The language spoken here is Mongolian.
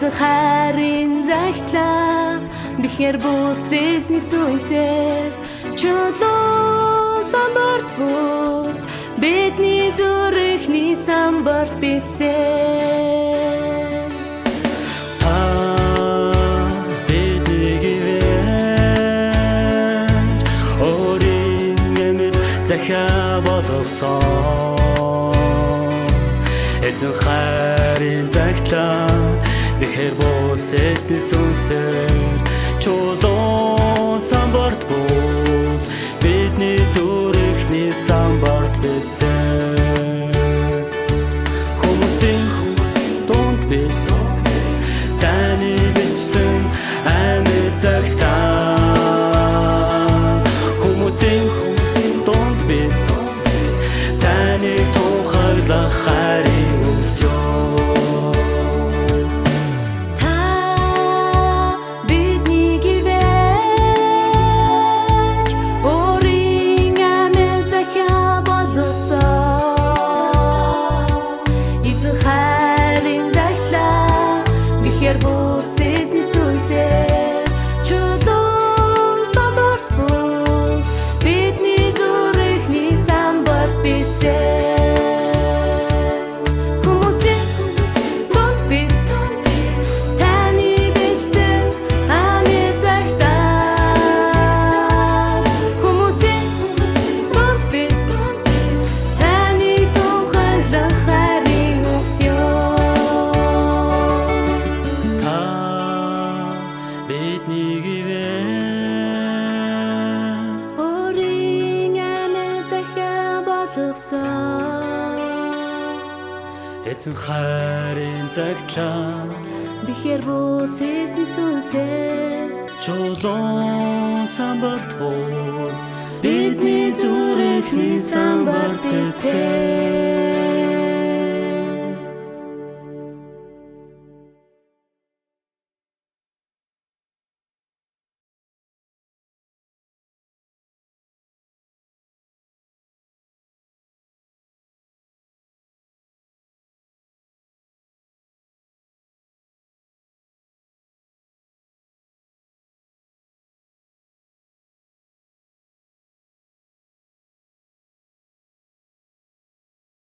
Эзэн хайрын загтлаа бихэр бүсэсний сүнсээр чулуун самбарт бус бидний зүрхний самбарт битсээ та биднийг ивэж орин эмэр захиа болгосон эзэн хайрын загтлаа бихэр бүсэсний сүнсээр чулуун самбарт бус бидний зүрхний самбарт битсээ хүмүүсийн дунд би таны бичсэн амьд загтаа хүмүүсийн дунд би таны тухайлах хайрын өсөё биднийг ивэ орин амьд захиа болгосон эзэн хайрын загтлаа бихэр бүсэсний сүнсээр чулуун самбарт бус бидний зүрхний самбарт битсээ